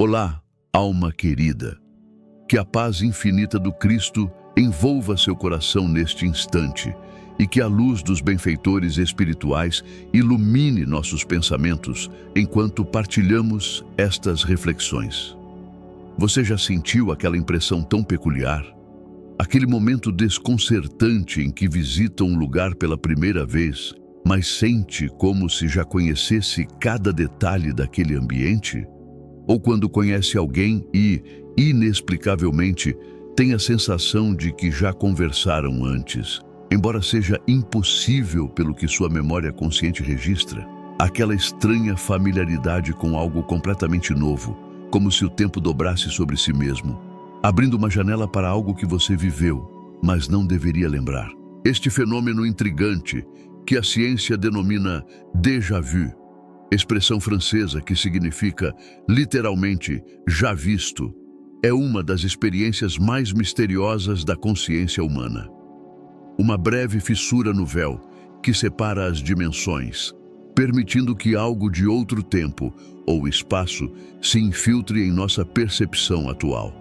Olá, alma querida. Que a paz infinita do Cristo envolva seu coração neste instante e que a luz dos benfeitores espirituais ilumine nossos pensamentos enquanto partilhamos estas reflexões. Você já sentiu aquela impressão tão peculiar? Aquele momento desconcertante em que visita um lugar pela primeira vez, mas sente como se já conhecesse cada detalhe daquele ambiente? Ou quando conhece alguém e, inexplicavelmente, tem a sensação de que já conversaram antes, embora seja impossível pelo que sua memória consciente registra? Aquela estranha familiaridade com algo completamente novo, como se o tempo dobrasse sobre si mesmo, abrindo uma janela para algo que você viveu, mas não deveria lembrar. Este fenômeno intrigante, que a ciência denomina déjà vu, expressão francesa que significa, literalmente, já visto, é uma das experiências mais misteriosas da consciência humana. Uma breve fissura no véu que separa as dimensões, permitindo que algo de outro tempo ou espaço se infiltre em nossa percepção atual.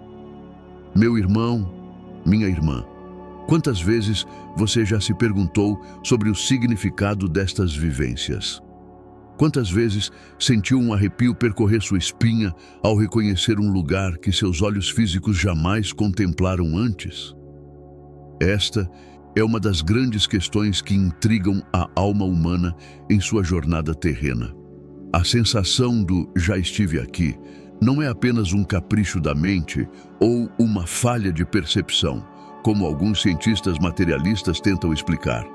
Meu irmão, minha irmã, quantas vezes você já se perguntou sobre o significado destas vivências? Quantas vezes sentiu um arrepio percorrer sua espinha ao reconhecer um lugar que seus olhos físicos jamais contemplaram antes? Esta é uma das grandes questões que intrigam a alma humana em sua jornada terrena. A sensação do "já estive aqui" não é apenas um capricho da mente ou uma falha de percepção, como alguns cientistas materialistas tentam explicar.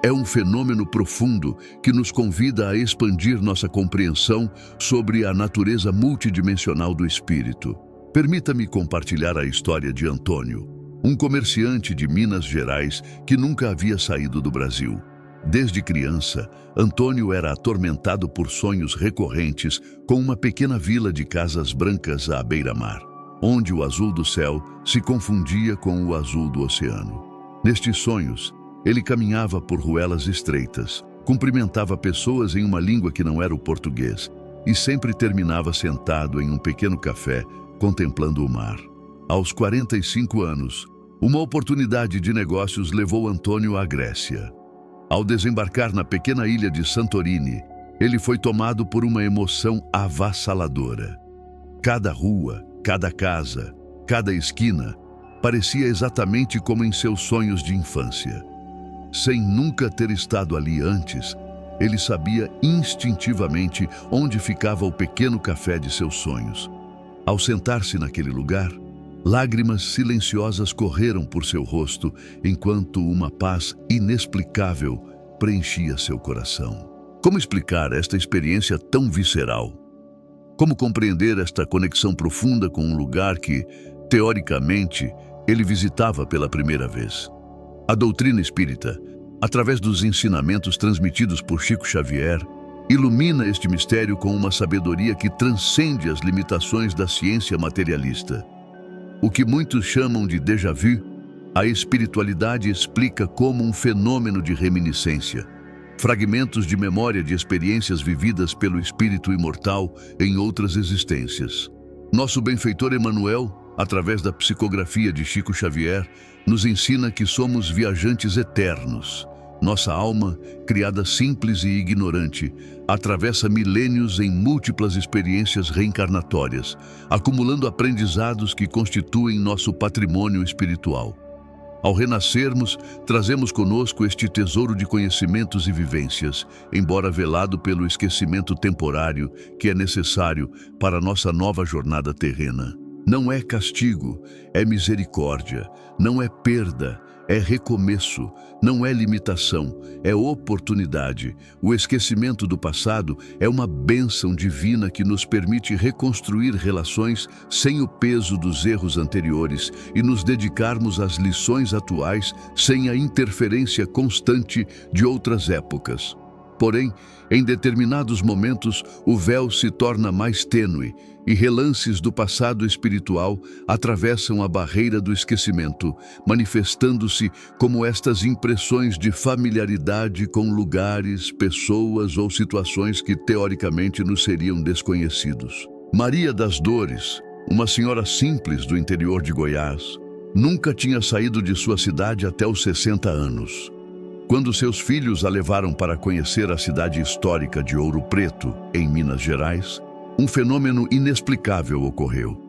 É um fenômeno profundo que nos convida a expandir nossa compreensão sobre a natureza multidimensional do espírito. Permita-me compartilhar a história de Antônio, um comerciante de Minas Gerais que nunca havia saído do Brasil. Desde criança, Antônio era atormentado por sonhos recorrentes com uma pequena vila de casas brancas à beira-mar, onde o azul do céu se confundia com o azul do oceano. Nestes sonhos, ele caminhava por ruelas estreitas, cumprimentava pessoas em uma língua que não era o português e sempre terminava sentado em um pequeno café, contemplando o mar. Aos 45 anos, uma oportunidade de negócios levou Antônio à Grécia. Ao desembarcar na pequena ilha de Santorini, ele foi tomado por uma emoção avassaladora. Cada rua, cada casa, cada esquina parecia exatamente como em seus sonhos de infância. Sem nunca ter estado ali antes, ele sabia instintivamente onde ficava o pequeno café de seus sonhos. Ao sentar-se naquele lugar, lágrimas silenciosas correram por seu rosto, enquanto uma paz inexplicável preenchia seu coração. Como explicar esta experiência tão visceral? Como compreender esta conexão profunda com um lugar que, teoricamente, ele visitava pela primeira vez? A doutrina espírita, através dos ensinamentos transmitidos por Chico Xavier, ilumina este mistério com uma sabedoria que transcende as limitações da ciência materialista. O que muitos chamam de déjà vu, a espiritualidade explica como um fenômeno de reminiscência, fragmentos de memória de experiências vividas pelo espírito imortal em outras existências. Nosso benfeitor Emmanuel, através da psicografia de Chico Xavier, nos ensina que somos viajantes eternos. Nossa alma, criada simples e ignorante, atravessa milênios em múltiplas experiências reencarnatórias, acumulando aprendizados que constituem nosso patrimônio espiritual. Ao renascermos, trazemos conosco este tesouro de conhecimentos e vivências, embora velado pelo esquecimento temporário que é necessário para nossa nova jornada terrena. Não é castigo, é misericórdia. Não é perda, é recomeço. Não é limitação, é oportunidade. O esquecimento do passado é uma bênção divina que nos permite reconstruir relações sem o peso dos erros anteriores e nos dedicarmos às lições atuais sem a interferência constante de outras épocas. Porém, em determinados momentos, o véu se torna mais tênue e relances do passado espiritual atravessam a barreira do esquecimento, manifestando-se como estas impressões de familiaridade com lugares, pessoas ou situações que teoricamente nos seriam desconhecidos. Maria das Dores, uma senhora simples do interior de Goiás, nunca tinha saído de sua cidade até os 60 anos. Quando seus filhos a levaram para conhecer a cidade histórica de Ouro Preto, em Minas Gerais, um fenômeno inexplicável ocorreu.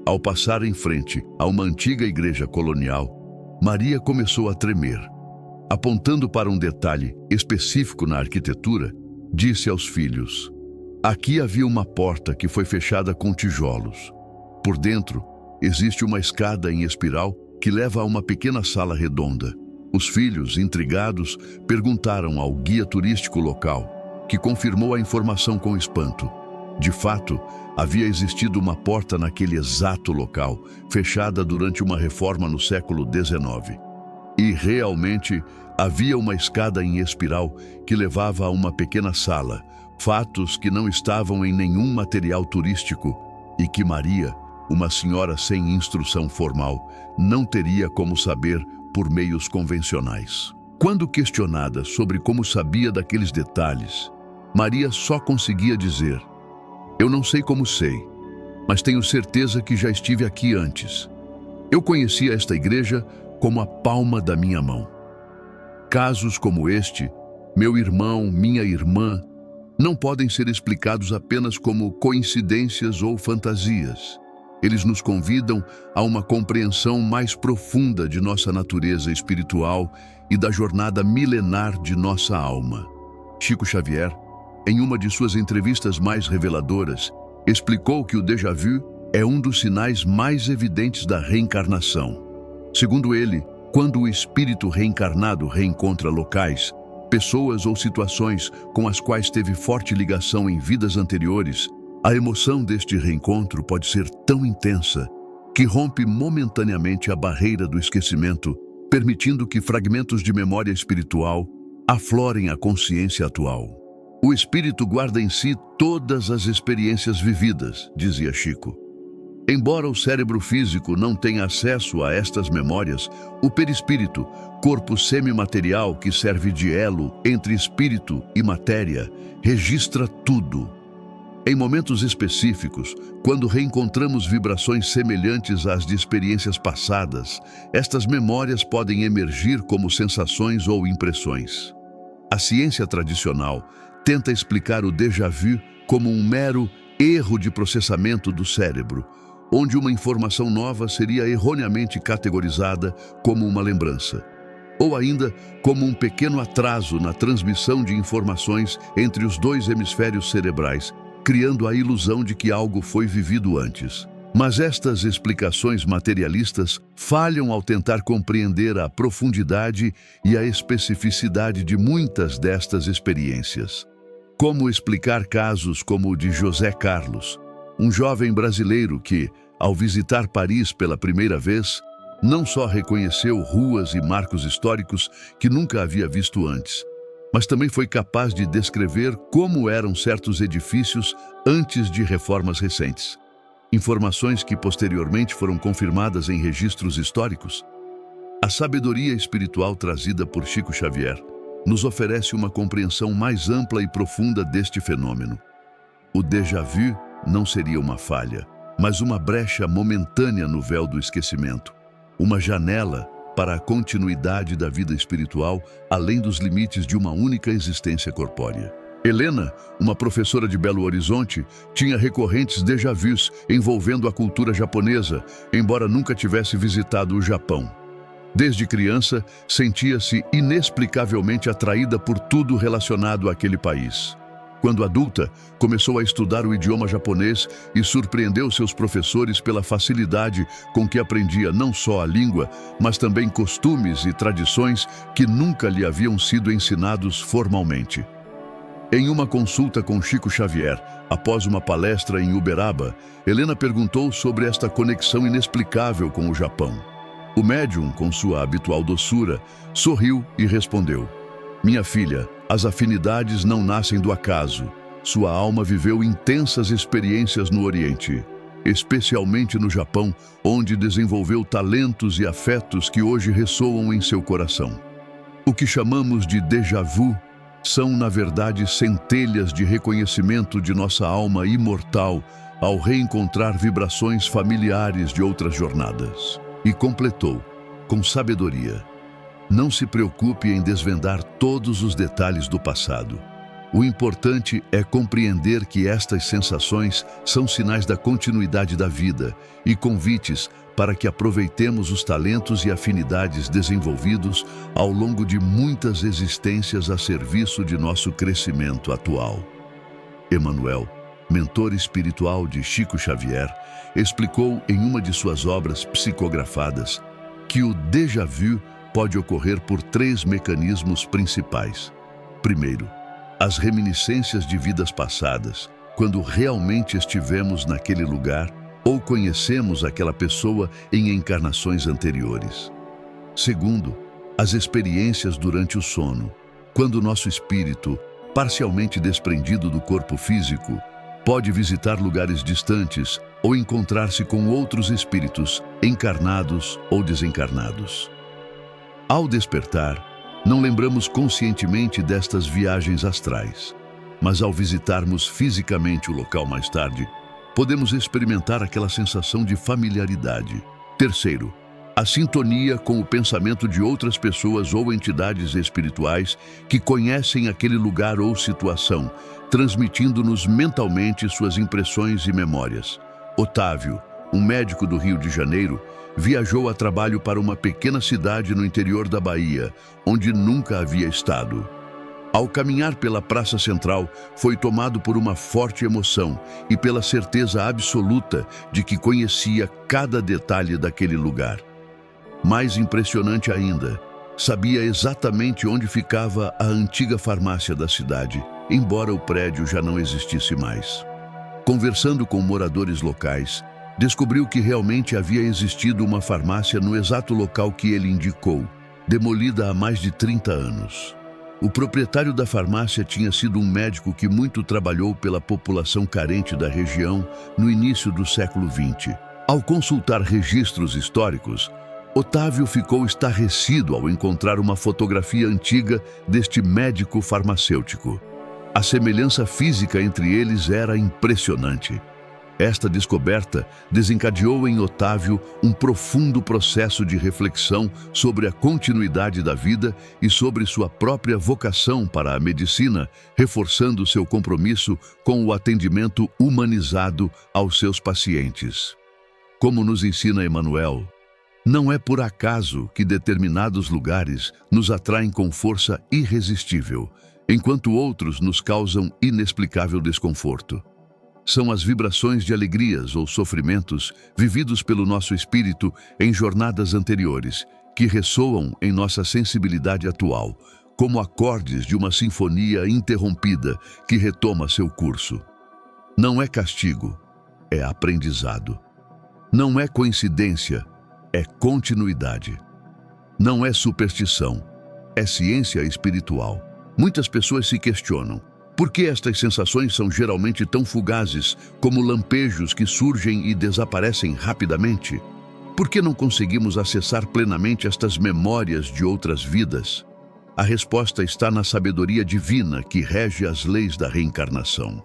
Ao passar em frente a uma antiga igreja colonial, Maria começou a tremer. Apontando para um detalhe específico na arquitetura, disse aos filhos: "Aqui havia uma porta que foi fechada com tijolos. Por dentro, existe uma escada em espiral que leva a uma pequena sala redonda." Os filhos, intrigados, perguntaram ao guia turístico local, que confirmou a informação com espanto. De fato, havia existido uma porta naquele exato local, fechada durante uma reforma no século XIX. E, realmente, havia uma escada em espiral que levava a uma pequena sala, fatos que não estavam em nenhum material turístico e que Maria, uma senhora sem instrução formal, não teria como saber por meios convencionais. Quando questionada sobre como sabia daqueles detalhes, Maria só conseguia dizer: "Eu não sei como sei, mas tenho certeza que já estive aqui antes. Eu conhecia esta igreja como a palma da minha mão." Casos como este, meu irmão, minha irmã, não podem ser explicados apenas como coincidências ou fantasias. Eles nos convidam a uma compreensão mais profunda de nossa natureza espiritual e da jornada milenar de nossa alma. Chico Xavier, em uma de suas entrevistas mais reveladoras, explicou que o déjà vu é um dos sinais mais evidentes da reencarnação. Segundo ele, quando o espírito reencarnado reencontra locais, pessoas ou situações com as quais teve forte ligação em vidas anteriores, a emoção deste reencontro pode ser tão intensa que rompe momentaneamente a barreira do esquecimento, permitindo que fragmentos de memória espiritual aflorem a consciência atual. O espírito guarda em si todas as experiências vividas, dizia Chico. Embora o cérebro físico não tenha acesso a estas memórias, o perispírito, corpo semimaterial que serve de elo entre espírito e matéria, registra tudo. Em momentos específicos, quando reencontramos vibrações semelhantes às de experiências passadas, estas memórias podem emergir como sensações ou impressões. A ciência tradicional tenta explicar o déjà vu como um mero erro de processamento do cérebro, onde uma informação nova seria erroneamente categorizada como uma lembrança, ou ainda como um pequeno atraso na transmissão de informações entre os dois hemisférios cerebrais, criando a ilusão de que algo foi vivido antes. Mas estas explicações materialistas falham ao tentar compreender a profundidade e a especificidade de muitas destas experiências. Como explicar casos como o de José Carlos, um jovem brasileiro que, ao visitar Paris pela primeira vez, não só reconheceu ruas e marcos históricos que nunca havia visto antes, mas também foi capaz de descrever como eram certos edifícios antes de reformas recentes. Informações que posteriormente foram confirmadas em registros históricos. A sabedoria espiritual trazida por Chico Xavier nos oferece uma compreensão mais ampla e profunda deste fenômeno. O déjà vu não seria uma falha, mas uma brecha momentânea no véu do esquecimento, uma janela para a continuidade da vida espiritual, além dos limites de uma única existência corpórea. Helena, uma professora de Belo Horizonte, tinha recorrentes déjà vus envolvendo a cultura japonesa, embora nunca tivesse visitado o Japão. Desde criança, sentia-se inexplicavelmente atraída por tudo relacionado àquele país. Quando adulta, começou a estudar o idioma japonês e surpreendeu seus professores pela facilidade com que aprendia não só a língua, mas também costumes e tradições que nunca lhe haviam sido ensinados formalmente. Em uma consulta com Chico Xavier, após uma palestra em Uberaba, Helena perguntou sobre esta conexão inexplicável com o Japão. O médium, com sua habitual doçura, sorriu e respondeu: "Minha filha, as afinidades não nascem do acaso. Sua alma viveu intensas experiências no Oriente, especialmente no Japão, onde desenvolveu talentos e afetos que hoje ressoam em seu coração. O que chamamos de déjà vu são, na verdade, centelhas de reconhecimento de nossa alma imortal ao reencontrar vibrações familiares de outras jornadas. E completou, com sabedoria: não se preocupe em desvendar todos os detalhes do passado. O importante é compreender que estas sensações são sinais da continuidade da vida e convites para que aproveitemos os talentos e afinidades desenvolvidos ao longo de muitas existências a serviço de nosso crescimento atual. Emmanuel, mentor espiritual de Chico Xavier, explicou em uma de suas obras psicografadas que o déjà vu pode ocorrer por 3 mecanismos principais. Primeiro, as reminiscências de vidas passadas, quando realmente estivemos naquele lugar ou conhecemos aquela pessoa em encarnações anteriores. Segundo, as experiências durante o sono, quando nosso espírito, parcialmente desprendido do corpo físico, pode visitar lugares distantes ou encontrar-se com outros espíritos, encarnados ou desencarnados. Ao despertar, não lembramos conscientemente destas viagens astrais, mas ao visitarmos fisicamente o local mais tarde, podemos experimentar aquela sensação de familiaridade. Terceiro, a sintonia com o pensamento de outras pessoas ou entidades espirituais que conhecem aquele lugar ou situação, transmitindo-nos mentalmente suas impressões e memórias. Otávio, um médico do Rio de Janeiro, viajou a trabalho para uma pequena cidade no interior da Bahia, onde nunca havia estado. Ao caminhar pela Praça Central, foi tomado por uma forte emoção e pela certeza absoluta de que conhecia cada detalhe daquele lugar. Mais impressionante ainda, sabia exatamente onde ficava a antiga farmácia da cidade, embora o prédio já não existisse mais. Conversando com moradores locais, descobriu que realmente havia existido uma farmácia no exato local que ele indicou, demolida há mais de 30 anos. O proprietário da farmácia tinha sido um médico que muito trabalhou pela população carente da região no início do século XX. Ao consultar registros históricos, Otávio ficou estarrecido ao encontrar uma fotografia antiga deste médico farmacêutico. A semelhança física entre eles era impressionante. Esta descoberta desencadeou em Otávio um profundo processo de reflexão sobre a continuidade da vida e sobre sua própria vocação para a medicina, reforçando seu compromisso com o atendimento humanizado aos seus pacientes. Como nos ensina Emmanuel, não é por acaso que determinados lugares nos atraem com força irresistível, enquanto outros nos causam inexplicável desconforto. São as vibrações de alegrias ou sofrimentos vividos pelo nosso espírito em jornadas anteriores, que ressoam em nossa sensibilidade atual, como acordes de uma sinfonia interrompida que retoma seu curso. Não é castigo, é aprendizado. Não é coincidência, é continuidade. Não é superstição, é ciência espiritual. Muitas pessoas se questionam: por que estas sensações são geralmente tão fugazes, como lampejos que surgem e desaparecem rapidamente? Por que não conseguimos acessar plenamente estas memórias de outras vidas? A resposta está na sabedoria divina que rege as leis da reencarnação.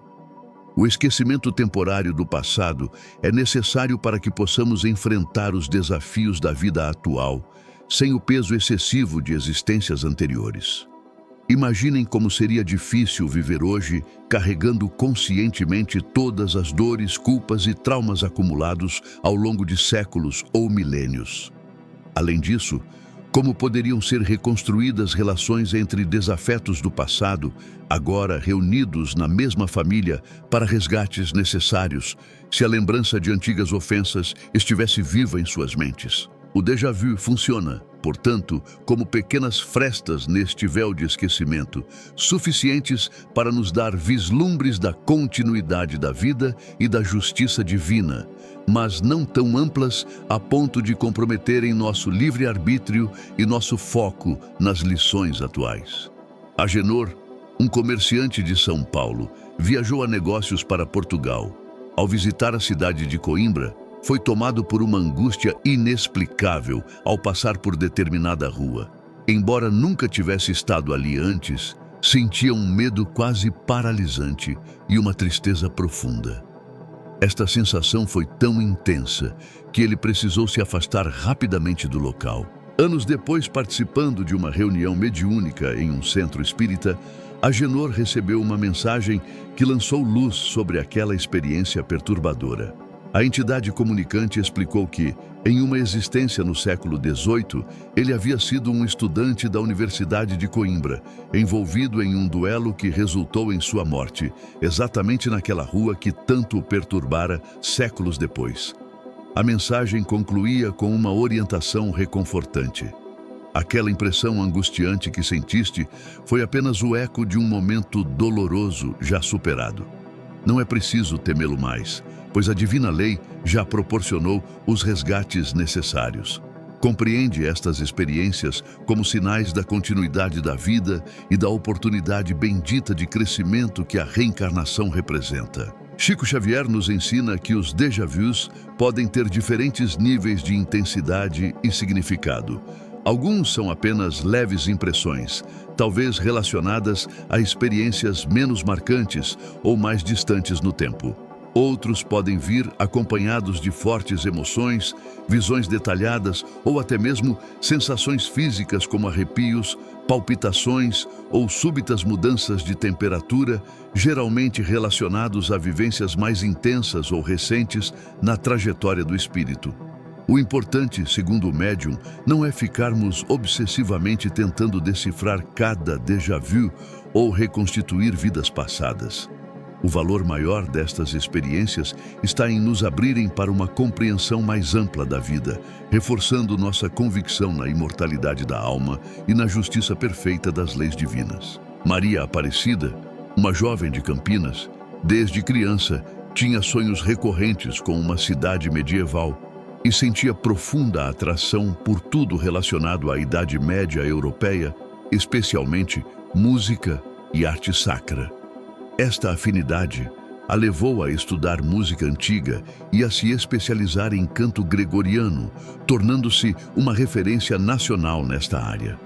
O esquecimento temporário do passado é necessário para que possamos enfrentar os desafios da vida atual, sem o peso excessivo de existências anteriores. Imaginem como seria difícil viver hoje carregando conscientemente todas as dores, culpas e traumas acumulados ao longo de séculos ou milênios. Além disso, como poderiam ser reconstruídas relações entre desafetos do passado, agora reunidos na mesma família para resgates necessários, se a lembrança de antigas ofensas estivesse viva em suas mentes? O déjà vu funciona, portanto, como pequenas frestas neste véu de esquecimento, suficientes para nos dar vislumbres da continuidade da vida e da justiça divina, mas não tão amplas a ponto de comprometerem nosso livre-arbítrio e nosso foco nas lições atuais. Agenor, um comerciante de São Paulo, viajou a negócios para Portugal. Ao visitar a cidade de Coimbra, foi tomado por uma angústia inexplicável ao passar por determinada rua. Embora nunca tivesse estado ali antes, sentia um medo quase paralisante e uma tristeza profunda. Esta sensação foi tão intensa que ele precisou se afastar rapidamente do local. Anos depois, participando de uma reunião mediúnica em um centro espírita, Agenor recebeu uma mensagem que lançou luz sobre aquela experiência perturbadora. A entidade comunicante explicou que, em uma existência no século XVIII, ele havia sido um estudante da Universidade de Coimbra, envolvido em um duelo que resultou em sua morte, exatamente naquela rua que tanto o perturbara séculos depois. A mensagem concluía com uma orientação reconfortante. Aquela impressão angustiante que sentiste foi apenas o eco de um momento doloroso já superado. Não é preciso temê-lo mais, pois a divina lei já proporcionou os resgates necessários. Compreende estas experiências como sinais da continuidade da vida e da oportunidade bendita de crescimento que a reencarnação representa. Chico Xavier nos ensina que os déjà-vus podem ter diferentes níveis de intensidade e significado. Alguns são apenas leves impressões, talvez relacionadas a experiências menos marcantes ou mais distantes no tempo. Outros podem vir acompanhados de fortes emoções, visões detalhadas ou até mesmo sensações físicas como arrepios, palpitações ou súbitas mudanças de temperatura, geralmente relacionados a vivências mais intensas ou recentes na trajetória do espírito. O importante, segundo o médium, não é ficarmos obsessivamente tentando decifrar cada déjà-vu ou reconstituir vidas passadas. O valor maior destas experiências está em nos abrirem para uma compreensão mais ampla da vida, reforçando nossa convicção na imortalidade da alma e na justiça perfeita das leis divinas. Maria Aparecida, uma jovem de Campinas, desde criança, tinha sonhos recorrentes com uma cidade medieval e sentia profunda atração por tudo relacionado à Idade Média europeia, especialmente música e arte sacra. Esta afinidade a levou a estudar música antiga e a se especializar em canto gregoriano, tornando-se uma referência nacional nesta área.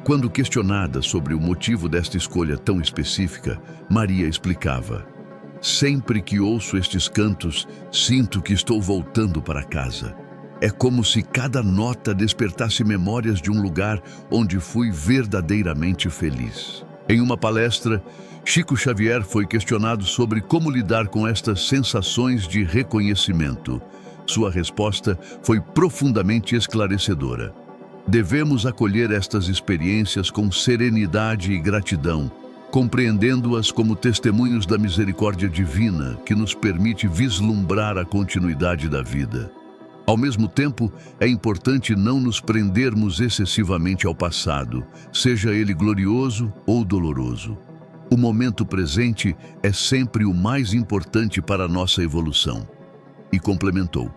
Quando questionada sobre o motivo desta escolha tão específica, Maria explicava: "Sempre que ouço estes cantos, sinto que estou voltando para casa. É como se cada nota despertasse memórias de um lugar onde fui verdadeiramente feliz." Em uma palestra, Chico Xavier foi questionado sobre como lidar com estas sensações de reconhecimento. Sua resposta foi profundamente esclarecedora. Devemos acolher estas experiências com serenidade e gratidão, compreendendo-as como testemunhos da misericórdia divina que nos permite vislumbrar a continuidade da vida. Ao mesmo tempo, é importante não nos prendermos excessivamente ao passado, seja ele glorioso ou doloroso. O momento presente é sempre o mais importante para a nossa evolução. E complementou: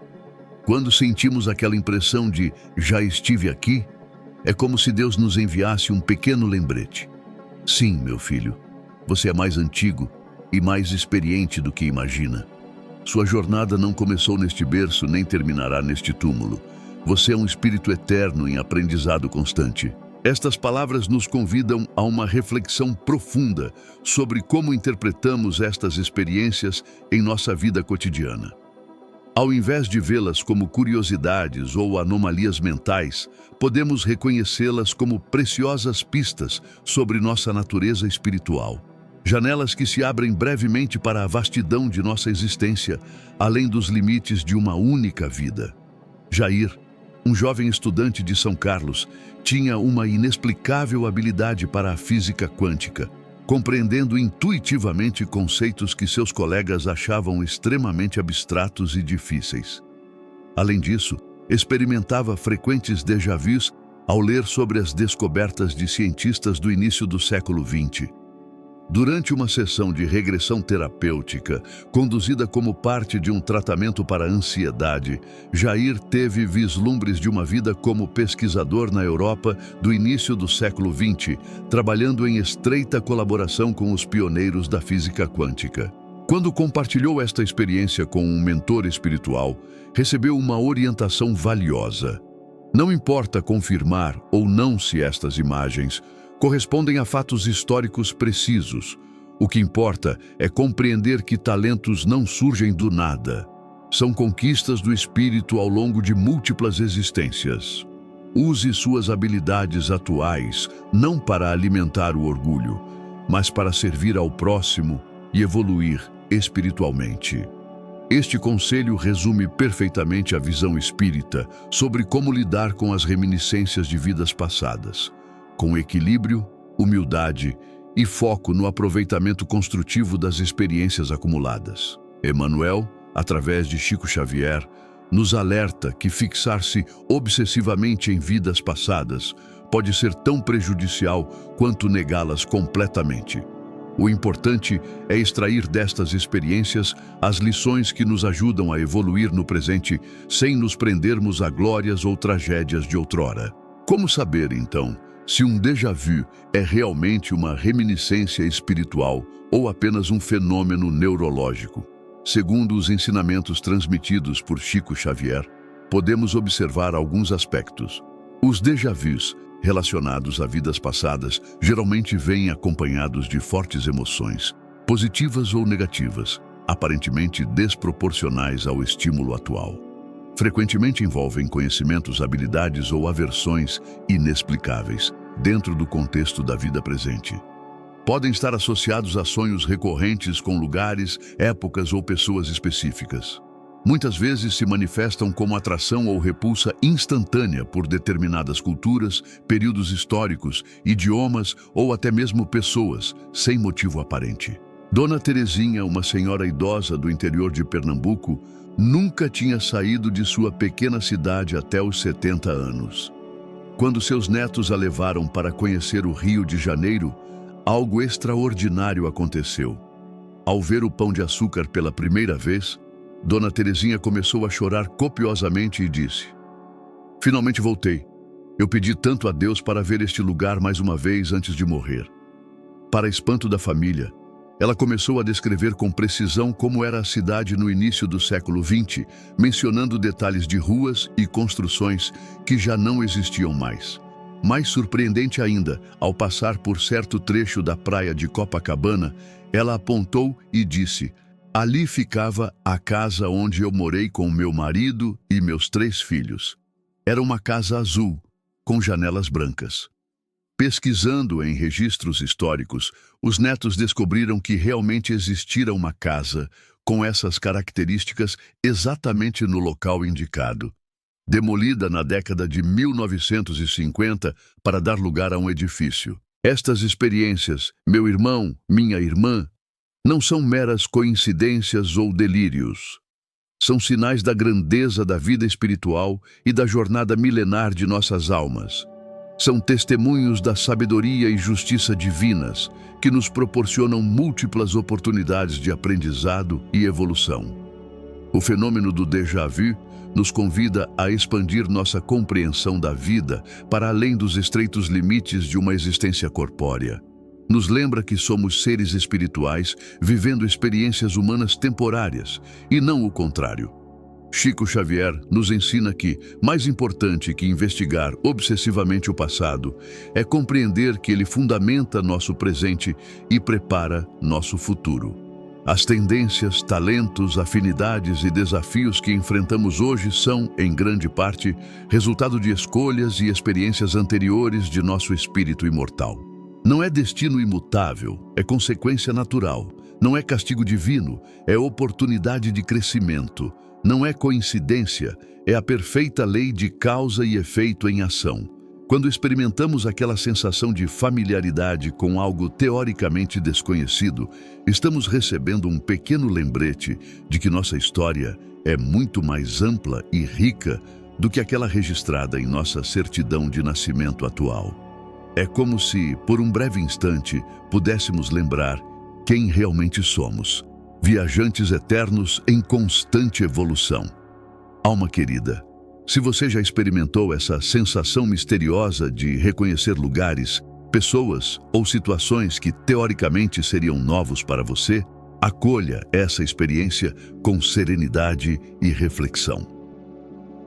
"Quando sentimos aquela impressão de 'já estive aqui', é como se Deus nos enviasse um pequeno lembrete. Sim, meu filho, você é mais antigo e mais experiente do que imagina. Sua jornada não começou neste berço nem terminará neste túmulo. Você é um espírito eterno em aprendizado constante." Estas palavras nos convidam a uma reflexão profunda sobre como interpretamos estas experiências em nossa vida cotidiana. Ao invés de vê-las como curiosidades ou anomalias mentais, podemos reconhecê-las como preciosas pistas sobre nossa natureza espiritual. Janelas que se abrem brevemente para a vastidão de nossa existência, além dos limites de uma única vida. Jair, um jovem estudante de São Carlos, tinha uma inexplicável habilidade para a física quântica, compreendendo intuitivamente conceitos que seus colegas achavam extremamente abstratos e difíceis. Além disso, experimentava frequentes déjà-vus ao ler sobre as descobertas de cientistas do início do século XX. Durante uma sessão de regressão terapêutica, conduzida como parte de um tratamento para a ansiedade, Jair teve vislumbres de uma vida como pesquisador na Europa do início do século XX, trabalhando em estreita colaboração com os pioneiros da física quântica. Quando compartilhou esta experiência com um mentor espiritual, recebeu uma orientação valiosa. Não importa confirmar ou não se estas imagens correspondem a fatos históricos precisos. O que importa é compreender que talentos não surgem do nada. São conquistas do espírito ao longo de múltiplas existências. Use suas habilidades atuais não para alimentar o orgulho, mas para servir ao próximo e evoluir espiritualmente. Este conselho resume perfeitamente a visão espírita sobre como lidar com as reminiscências de vidas passadas, com equilíbrio, humildade e foco no aproveitamento construtivo das experiências acumuladas. Emmanuel, através de Chico Xavier, nos alerta que fixar-se obsessivamente em vidas passadas pode ser tão prejudicial quanto negá-las completamente. O importante é extrair destas experiências as lições que nos ajudam a evoluir no presente sem nos prendermos a glórias ou tragédias de outrora. Como saber, então, se um déjà vu é realmente uma reminiscência espiritual ou apenas um fenômeno neurológico? Segundo os ensinamentos transmitidos por Chico Xavier, podemos observar alguns aspectos. Os déjà vus relacionados a vidas passadas geralmente vêm acompanhados de fortes emoções, positivas ou negativas, aparentemente desproporcionais ao estímulo atual. Frequentemente envolvem conhecimentos, habilidades ou aversões inexplicáveis dentro do contexto da vida presente. Podem estar associados a sonhos recorrentes com lugares, épocas ou pessoas específicas. Muitas vezes se manifestam como atração ou repulsa instantânea por determinadas culturas, períodos históricos, idiomas ou até mesmo pessoas, sem motivo aparente. Dona Terezinha, uma senhora idosa do interior de Pernambuco, nunca tinha saído de sua pequena cidade até os 70 anos. Quando seus netos a levaram para conhecer o Rio de Janeiro, algo extraordinário aconteceu. Ao ver o Pão de Açúcar pela primeira vez, Dona Terezinha começou a chorar copiosamente e disse: "Finalmente voltei. Eu pedi tanto a Deus para ver este lugar mais uma vez antes de morrer." Para espanto da família, ela começou a descrever com precisão como era a cidade no início do século XX, mencionando detalhes de ruas e construções que já não existiam mais. Mais surpreendente ainda, ao passar por certo trecho da praia de Copacabana, ela apontou e disse: "Ali ficava a casa onde eu morei com meu marido e meus 3 filhos. Era uma casa azul, com janelas brancas." Pesquisando em registros históricos, os netos descobriram que realmente existira uma casa com essas características exatamente no local indicado, demolida na década de 1950 para dar lugar a um edifício. Estas experiências, meu irmão, minha irmã, não são meras coincidências ou delírios. São sinais da grandeza da vida espiritual e da jornada milenar de nossas almas. São testemunhos da sabedoria e justiça divinas que nos proporcionam múltiplas oportunidades de aprendizado e evolução. O fenômeno do déjà vu nos convida a expandir nossa compreensão da vida para além dos estreitos limites de uma existência corpórea. Nos lembra que somos seres espirituais vivendo experiências humanas temporárias e não o contrário. Chico Xavier nos ensina que, mais importante que investigar obsessivamente o passado, é compreender que ele fundamenta nosso presente e prepara nosso futuro. As tendências, talentos, afinidades e desafios que enfrentamos hoje são, em grande parte, resultado de escolhas e experiências anteriores de nosso espírito imortal. Não é destino imutável, é consequência natural. Não é castigo divino, é oportunidade de crescimento. Não é coincidência, é a perfeita lei de causa e efeito em ação. Quando experimentamos aquela sensação de familiaridade com algo teoricamente desconhecido, estamos recebendo um pequeno lembrete de que nossa história é muito mais ampla e rica do que aquela registrada em nossa certidão de nascimento atual. É como se, por um breve instante, pudéssemos lembrar quem realmente somos. Viajantes eternos em constante evolução. Alma querida, se você já experimentou essa sensação misteriosa de reconhecer lugares, pessoas ou situações que teoricamente seriam novos para você, acolha essa experiência com serenidade e reflexão.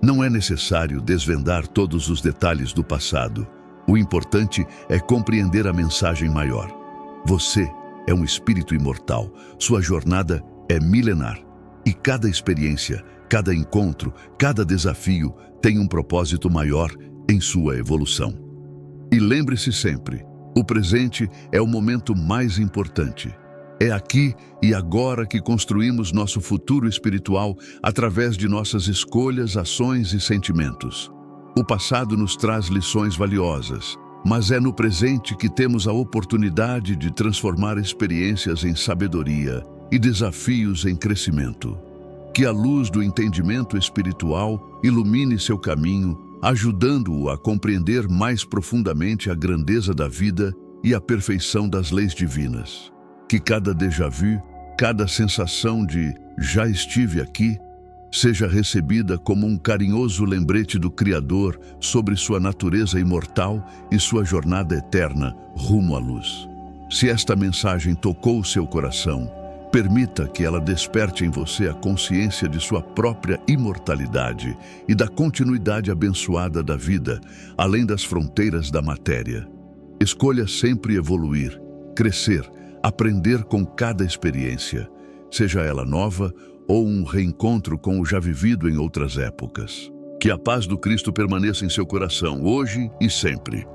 Não é necessário desvendar todos os detalhes do passado. O importante é compreender a mensagem maior. Você é um espírito imortal. Sua jornada é milenar. E cada experiência, cada encontro, cada desafio tem um propósito maior em sua evolução. E lembre-se sempre, o presente é o momento mais importante. É aqui e agora que construímos nosso futuro espiritual através de nossas escolhas, ações e sentimentos. O passado nos traz lições valiosas, mas é no presente que temos a oportunidade de transformar experiências em sabedoria e desafios em crescimento. Que a luz do entendimento espiritual ilumine seu caminho, ajudando-o a compreender mais profundamente a grandeza da vida e a perfeição das leis divinas. Que cada déjà vu, cada sensação de "já estive aqui", seja recebida como um carinhoso lembrete do Criador sobre sua natureza imortal e sua jornada eterna rumo à luz. Se esta mensagem tocou o seu coração, permita que ela desperte em você a consciência de sua própria imortalidade e da continuidade abençoada da vida, além das fronteiras da matéria. Escolha sempre evoluir, crescer, aprender com cada experiência, seja ela nova ou um reencontro com o já vivido em outras épocas. Que a paz do Cristo permaneça em seu coração, hoje e sempre.